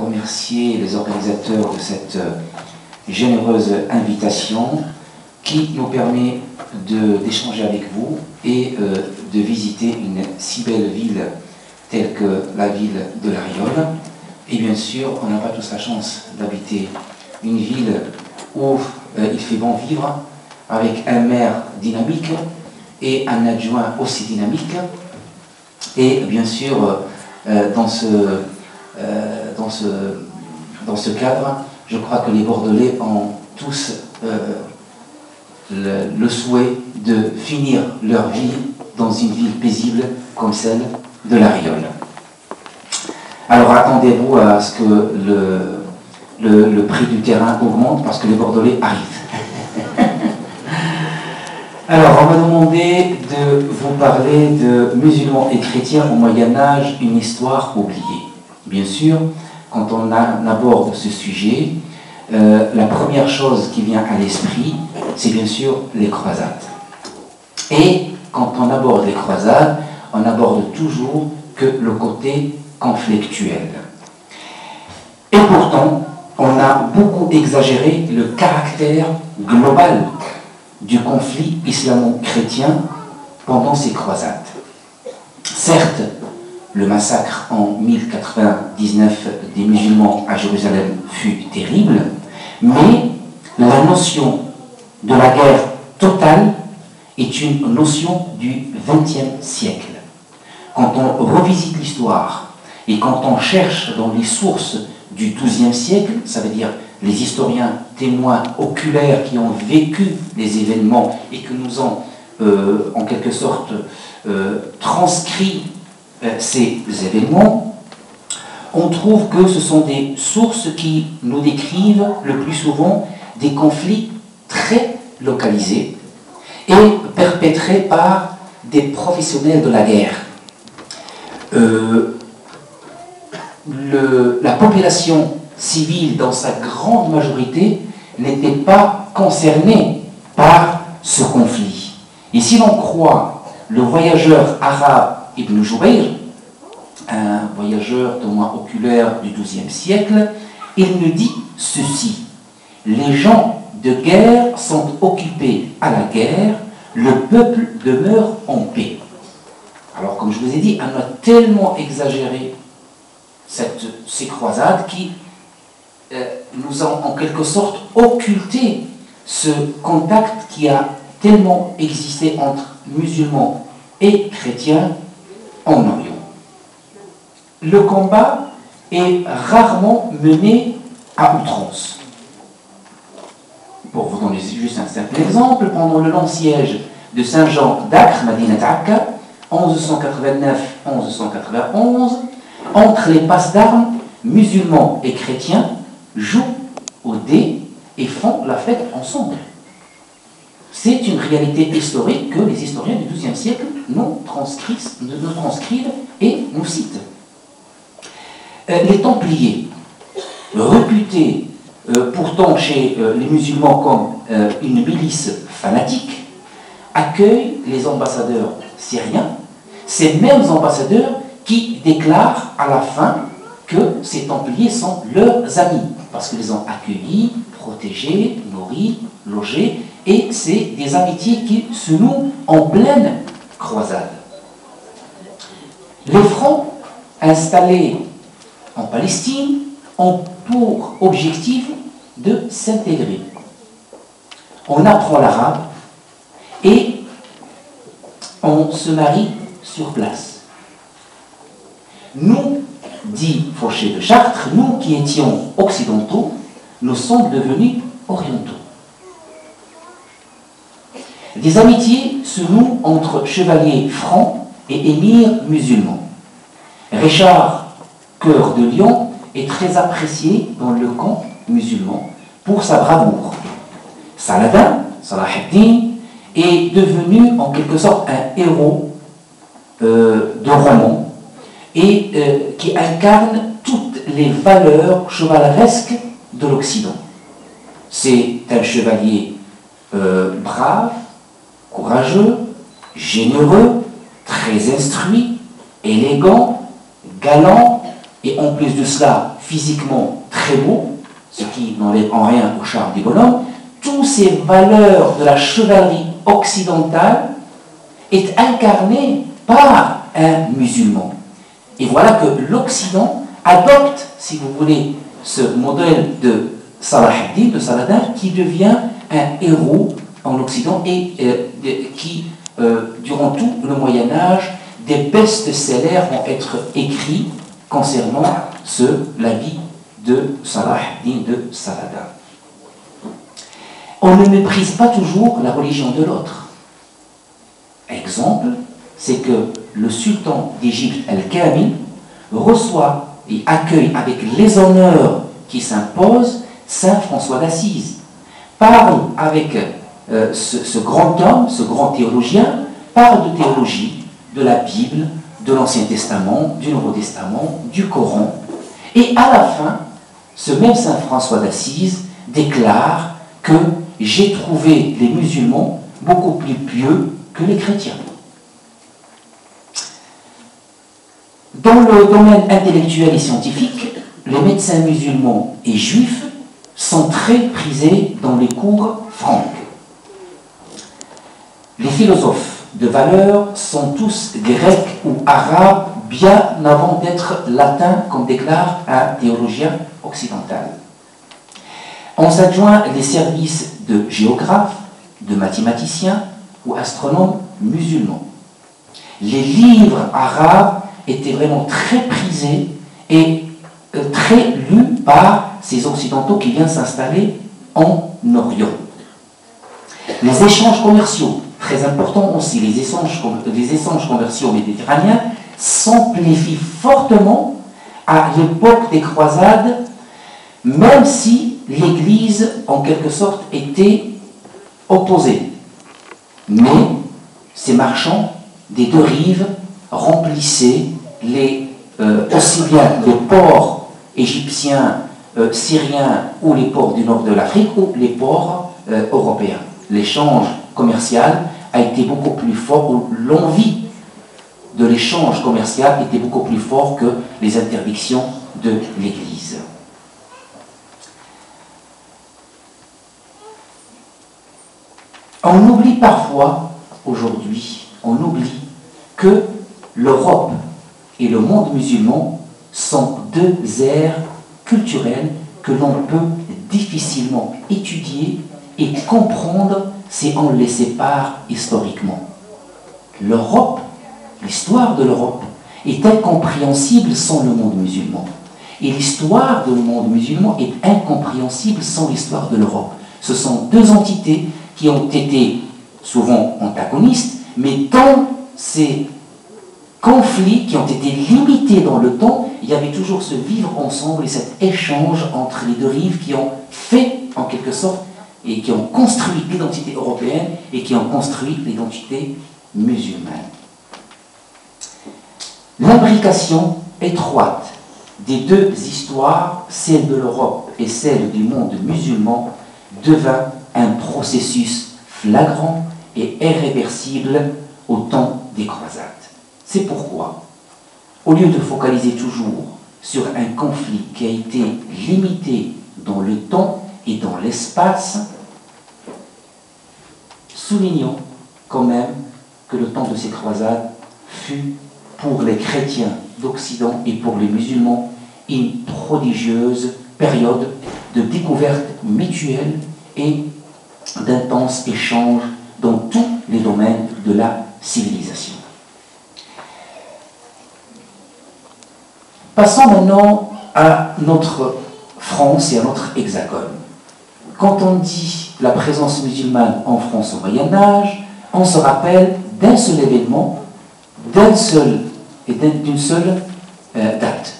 remercier les organisateurs de cette généreuse invitation qui nous permet d'échanger avec vous et de visiter une si belle ville telle que la ville de La Riolle. Et bien sûr, on n'a pas tous la chance d'habiter une ville où il fait bon vivre, avec un maire dynamique et un adjoint aussi dynamique. Et bien sûr, dans ce cadre, je crois que les Bordelais ont tous le souhait de finir leur vie dans une ville paisible comme celle de La Riolle. Alors attendez-vous à ce que le prix du terrain augmente parce que les Bordelais arrivent. Alors, on m'a demandé de vous parler de musulmans et chrétiens au Moyen-Âge, une histoire oubliée. Bien sûr, quand on aborde ce sujet, la première chose qui vient à l'esprit, c'est bien sûr les croisades. Et quand on aborde les croisades, on aborde toujours que le côté conflictuel. Et pourtant, on a beaucoup exagéré le caractère global du conflit islamo-chrétien pendant ces croisades. Certes, le massacre en 1099 des musulmans à Jérusalem fut terrible, mais la notion de la guerre totale est une notion du XXe siècle. Quand on revisite l'histoire et quand on cherche dans les sources du XIIe siècle, ça veut dire les historiens témoins oculaires qui ont vécu les événements et que nous ont en quelque sorte transcrit ces événements, on trouve que ce sont des sources qui nous décrivent le plus souvent des conflits très localisés et perpétrés par des professionnels de la guerre. La population civile, dans sa grande majorité, n'était pas concernée par ce conflit. Et si l'on croit le voyageur arabe Ibn Jubayr, un voyageur témoin oculaire du XIIe siècle, il nous dit ceci: les gens de guerre sont occupés à la guerre, le peuple demeure en paix. Alors, comme je vous ai dit, on a tellement exagéré ces croisades qui nous ont en quelque sorte occulté ce contact qui a tellement existé entre musulmans et chrétiens en Orient. Le combat est rarement mené à outrance. Pour vous donner juste un simple exemple, pendant le long siège de Saint-Jean d'Acre, Madinat Akka, 1189-1191, entre les passes d'armes, musulmans et chrétiens jouent au dé et font la fête ensemble. C'est une réalité historique que les historiens du XIIe siècle nous transcrivent et nous citent. Les Templiers, réputés pourtant chez les musulmans comme une milice fanatique, accueillent les ambassadeurs syriens, ces mêmes ambassadeurs qui déclarent à la fin que ces Templiers sont leurs amis, parce qu'ils les ont accueillis, protégés, nourris, logés, et c'est des amitiés qui se nouent en pleine croisade. Les Francs, installés en Palestine, ont pour objectif de s'intégrer. On apprend l'arabe et on se marie sur place. Nous, dit Fauché de Chartres, nous qui étions occidentaux, nous sommes devenus orientaux. Des amitiés se nouent entre chevaliers francs et émirs musulmans. Richard, cœur de lion, est très apprécié dans le camp musulman pour sa bravoure. Saladin, Salah ad-Din, est devenu en quelque sorte un héros de roman et qui incarne toutes les valeurs chevaleresques de l'Occident. C'est un chevalier brave, courageux, généreux, très instruit, élégant, galant et en plus de cela physiquement très beau, ce qui n'enlève en rien au charme des bonhommes, toutes ces valeurs de la chevalerie occidentale est incarnée par un musulman. Et voilà que l'Occident adopte, si vous voulez, ce modèle de Salah ad-Din, de Saladin, qui devient un héros en Occident et qui, durant tout le Moyen-Âge, des best-sellers vont être écrits concernant la vie de Salah ad-Din de Saladin. On ne méprise pas toujours la religion de l'autre. Exemple, c'est que le sultan d'Égypte, Al-Kamil, reçoit et accueille avec les honneurs qui s'imposent Saint François d'Assise. Parle avec ce grand homme, ce grand théologien, parle de théologie, de la Bible, de l'Ancien Testament, du Nouveau Testament, du Coran. Et à la fin, ce même Saint François d'Assise déclare que j'ai trouvé les musulmans beaucoup plus pieux que les chrétiens. Dans le domaine intellectuel et scientifique, les médecins musulmans et juifs sont très prisés dans les cours franques. Les philosophes de valeur sont tous grecs ou arabes bien avant d'être latins, comme déclare un théologien occidental. On s'adjoint les services de géographes, de mathématiciens ou astronomes musulmans. Les livres arabes étaient vraiment très prisés et très lus par ces occidentaux qui viennent s'installer en Orient. Les échanges commerciaux, très importants aussi, les échanges commerciaux méditerranéens s'amplifient fortement à l'époque des croisades, même si l'Église, en quelque sorte, était opposée. Mais ces marchands des deux rives remplissaient aussi bien les ports égyptiens, syriens ou les ports du nord de l'Afrique ou les ports européens. L'échange commercial a été beaucoup plus fort, ou l'envie de l'échange commercial était beaucoup plus fort que les interdictions de l'Église. On oublie parfois, aujourd'hui, on oublie que l'Europe et le monde musulman sont deux aires culturelles que l'on peut difficilement étudier et comprendre si on les sépare historiquement. L'Europe, l'histoire de l'Europe, est incompréhensible sans le monde musulman. Et l'histoire du monde musulman est incompréhensible sans l'histoire de l'Europe. Ce sont deux entités qui ont été souvent antagonistes, mais dans ces conflits qui ont été limités dans le temps, il y avait toujours ce vivre ensemble et cet échange entre les deux rives qui ont fait, en quelque sorte, et qui ont construit l'identité européenne et qui ont construit l'identité musulmane. L'imbrication étroite des deux histoires, celle de l'Europe et celle du monde musulman, devint un processus flagrant et irréversible au temps des croisades. C'est pourquoi, au lieu de focaliser toujours sur un conflit qui a été limité dans le temps et dans l'espace, soulignons quand même que le temps de ces croisades fut pour les chrétiens d'Occident et pour les musulmans une prodigieuse période de découverte mutuelle et d'intenses échanges dans tous les domaines de la civilisation. Passons maintenant à notre France et à notre hexagone. Quand on dit la présence musulmane en France au Moyen-Âge, on se rappelle d'un seul événement, d'une seule date.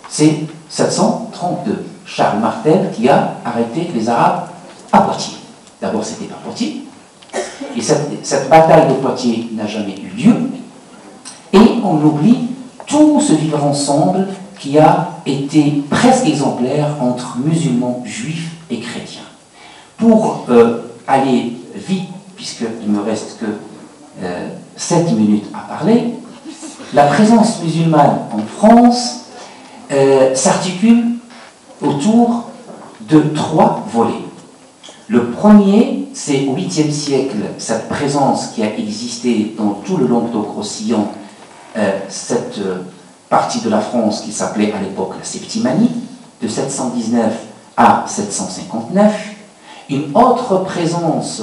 C'est 732. Charles Martel qui a arrêté les Arabes à Poitiers. D'abord, c'était à Poitiers. Et cette bataille de Poitiers n'a jamais eu lieu. Et on oublie tout ce vivre ensemble qui a été presque exemplaire entre musulmans, juifs et chrétiens. Pour aller vite, puisqu'il ne me reste que 7 minutes à parler, la présence musulmane en France s'articule autour de 3 volets. Le premier, c'est au 8e siècle, cette présence qui a existé dans tout le Languedoc-Roussillon, cette partie de la France qui s'appelait à l'époque la Septimanie, de 719 à 759. Une autre présence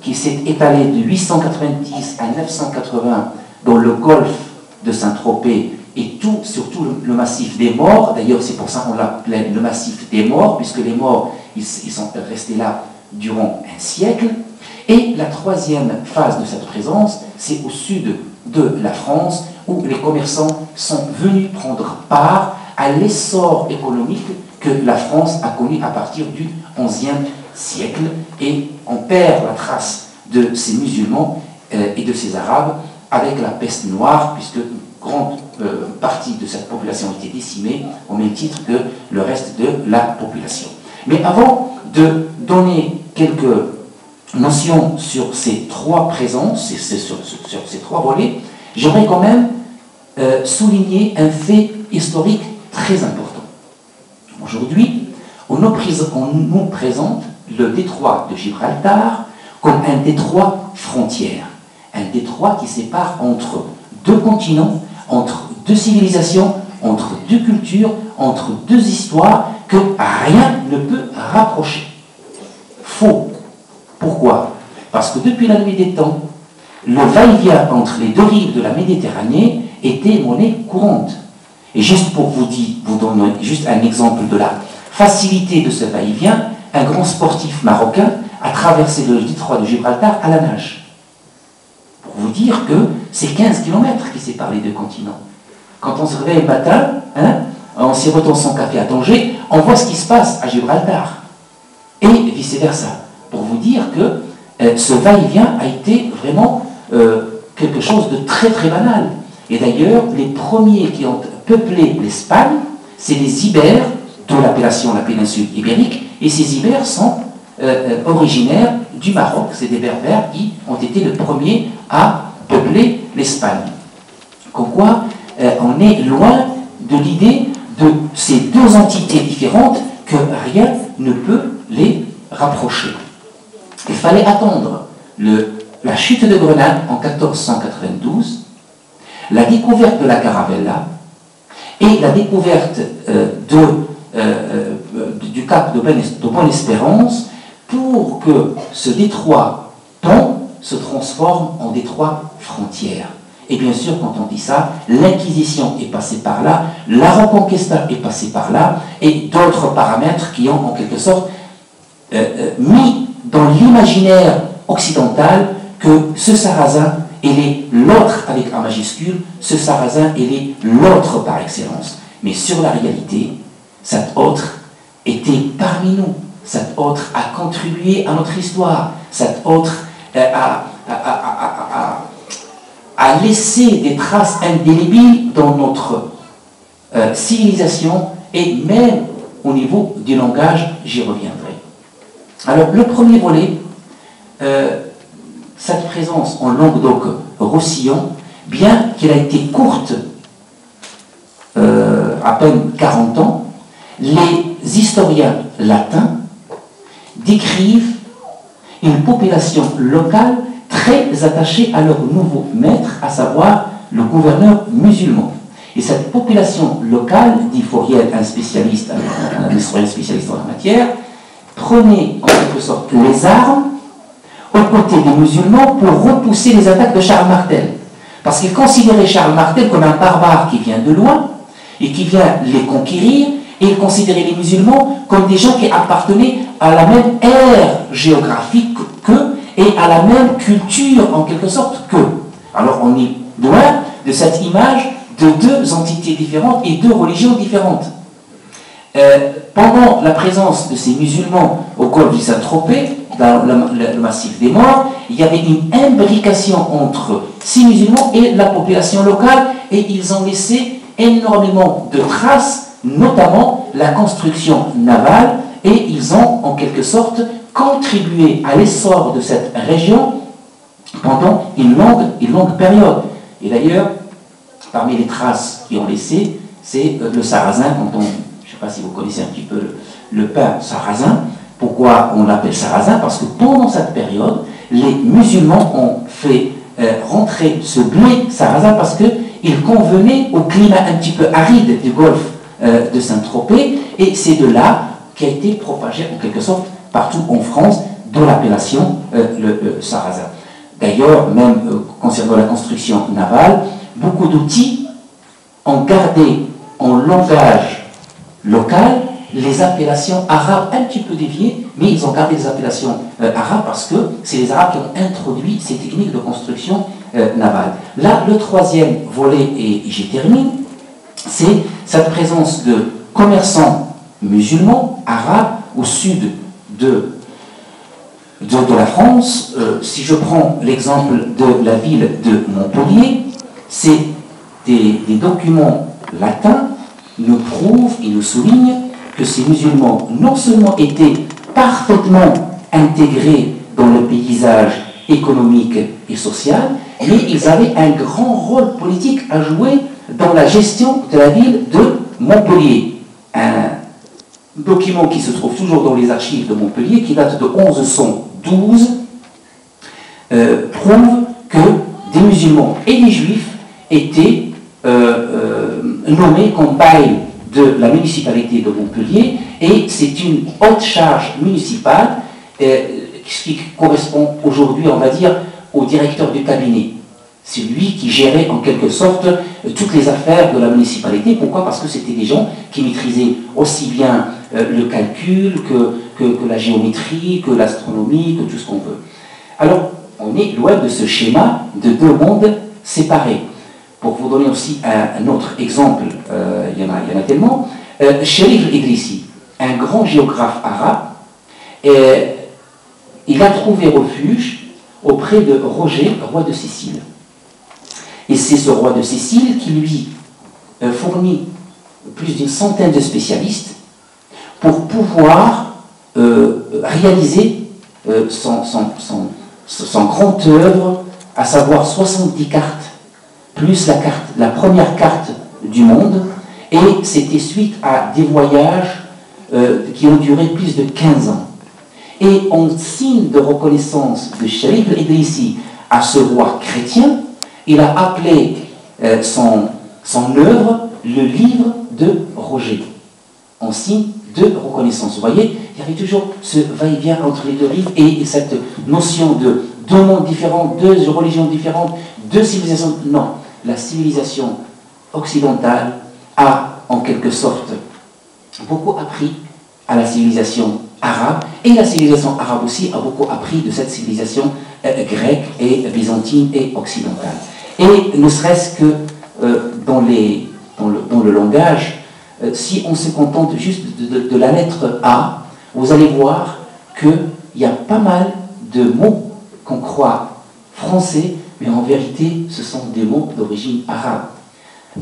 qui s'est étalée de 890 à 980 dans le golfe de Saint-Tropez et surtout le massif des Morts. D'ailleurs, c'est pour ça qu'on l'appelait le massif des Morts, puisque les Morts, ils sont restés là durant un siècle. Et la troisième phase de cette présence, c'est au sud de la France, où les commerçants sont venus prendre part à l'essor économique que la France a connu à partir du XIe siècle. Et on perd la trace de ces musulmans et de ces Arabes avec la peste noire, puisque une grande partie de cette population a été décimée au même titre que le reste de la population. Mais avant de donner quelques notions sur ces 3 présences, sur ces 3 volets, j'aimerais quand même souligner un fait historique très important. Aujourd'hui, on nous présente le détroit de Gibraltar comme un détroit frontière, un détroit qui sépare entre 2 continents, entre 2 civilisations, entre 2 cultures, entre 2 histoires, que rien ne peut rapprocher. Faux. Pourquoi? Parce que depuis la nuit des temps, le va-et-vient entre les 2 rives de la Méditerranée était monnaie courante. Et juste pour vous donner juste un exemple de la facilité de ce va-et-vient, un grand sportif marocain a traversé le détroit de Gibraltar à la nage. Pour vous dire que c'est 15 km qui séparent les 2 continents. Quand on se réveille le matin, on sirote son café à Tanger, on voit ce qui se passe à Gibraltar. Et vice-versa. Pour vous dire que ce va-et-vient a été vraiment quelque chose de très très banal. Et d'ailleurs, les premiers qui ont peuplé l'Espagne, c'est les Ibères, de l'appellation la péninsule ibérique, et ces Ibères sont originaires du Maroc. C'est des Berbères qui ont été les premiers à peupler l'Espagne. Comme quoi, on est loin de l'idée de ces 2 entités différentes que rien ne peut les rapprocher. Il fallait attendre la chute de Grenade en 1492, la découverte de la Caravella et la découverte du cap de Bonne-Espérance pour que ce détroit pont se transforme en détroit frontière. Et bien sûr, quand on dit ça, l'Inquisition est passée par là, la Reconquista est passée par là, et d'autres paramètres qui ont en quelque sorte mis dans l'imaginaire occidental que ce sarrasin, il est l'autre avec un majuscule, ce sarrasin, il est l'autre par excellence. Mais sur la réalité, cet autre était parmi nous, cet autre a contribué à notre histoire, cet autre a laissé des traces indélébiles dans notre civilisation et même au niveau du langage, j'y reviendrai. Alors, le premier volet, cette présence en Languedoc-Roussillon, bien qu'elle a été courte, à peine 40 ans, les historiens latins décrivent une population locale très attachée à leur nouveau maître, à savoir le gouverneur musulman. Et cette population locale, dit Fouriel, un historien spécialiste en la matière, prenait en quelque sorte les armes aux côtés des musulmans pour repousser les attaques de Charles Martel. Parce qu'il considérait Charles Martel comme un barbare qui vient de loin et qui vient les conquérir, et il considérait les musulmans comme des gens qui appartenaient à la même ère géographique qu'eux et à la même culture en quelque sorte qu'eux. Alors on est loin de cette image de 2 entités différentes et 2 religions différentes. Pendant la présence de ces musulmans au golfe du Saint-Tropez, dans le massif des Morts, il y avait une imbrication entre ces musulmans et la population locale, et ils ont laissé énormément de traces, notamment la construction navale, et ils ont en quelque sorte contribué à l'essor de cette région pendant une longue période. Et d'ailleurs, parmi les traces qu'ils ont laissées, c'est le sarrasin. Quand on, je ne sais pas si vous connaissez un petit peu le pain sarrasin. Pourquoi on l'appelle sarrasin? Parce que pendant cette période, les musulmans ont fait rentrer ce blé sarrasin parce qu'il convenait au climat un petit peu aride du golfe de Saint-Tropez, et c'est de là qu'a été propagé en quelque sorte partout en France, dont l'appellation le sarrasin. D'ailleurs, même concernant la construction navale, beaucoup d'outils ont gardé en langage local les appellations arabes un petit peu déviées, mais ils ont gardé les appellations arabes parce que c'est les Arabes qui ont introduit ces techniques de construction navale. Là, le troisième volet, et j'y termine, c'est cette présence de commerçants musulmans, arabes, au sud de la France. Si je prends l'exemple de la ville de Montpellier, c'est des documents latins nous prouvent et nous soulignent que ces musulmans non seulement étaient parfaitement intégrés dans le paysage économique et social, mais ils avaient un grand rôle politique à jouer dans la gestion de la ville de Montpellier. Un document qui se trouve toujours dans les archives de Montpellier, qui date de 1112, prouve que des musulmans et des juifs étaient nommés comme bail de la municipalité de Montpellier, et c'est une haute charge municipale qui correspond aujourd'hui, on va dire, au directeur du cabinet. C'est lui qui gérait en quelque sorte toutes les affaires de la municipalité. Pourquoi? Parce que c'était des gens qui maîtrisaient aussi bien le calcul que la géométrie, que l'astronomie, que tout ce qu'on veut. Alors, on est loin de ce schéma de deux mondes séparés. Pour vous donner aussi un autre exemple, il y en a tellement, Sherif Idrissi, un grand géographe arabe, il a trouvé refuge auprès de Roger, roi de Sicile. Et c'est ce roi de Sicile qui lui fournit plus d'une centaine de spécialistes pour pouvoir réaliser son grande œuvre, à savoir 70 cartes, plus la première carte du monde, et c'était suite à des voyages qui ont duré plus de 15 ans. Et en signe de reconnaissance de Sherif Idrissi à ce roi chrétien, il a appelé son œuvre le livre de Roger, en signe de reconnaissance. Vous voyez, il y avait toujours ce va-et-vient entre les deux rives et cette notion de deux mondes différents, deux religions différentes, deux civilisations. Non, la civilisation occidentale a en quelque sorte beaucoup appris à la civilisation arabe, et la civilisation arabe aussi a beaucoup appris de cette civilisation grecque et byzantine et occidentale. Et ne serait-ce que dans le langage, si on se contente juste de la lettre A, vous allez voir qu'il y a pas mal de mots qu'on croit français, mais en vérité, ce sont des mots d'origine arabe.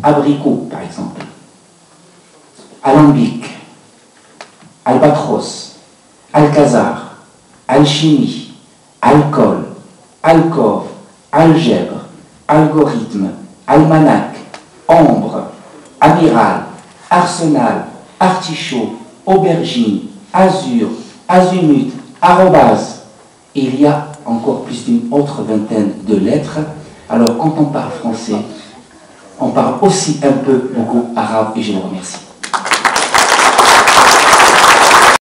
Abricot, par exemple. Alambic. Albatros. Alcazar. Alchimie. Alcool. Alcôve. Algèbre. Algorithme. Almanach. Ambre. Amiral. Arsenal. Artichaut. Aubergine. Azur. Azimut. Arrobase. Il y a encore plus d'une autre vingtaine de lettres. Alors, quand on parle français, on parle aussi un peu beaucoup arabe, et je vous remercie.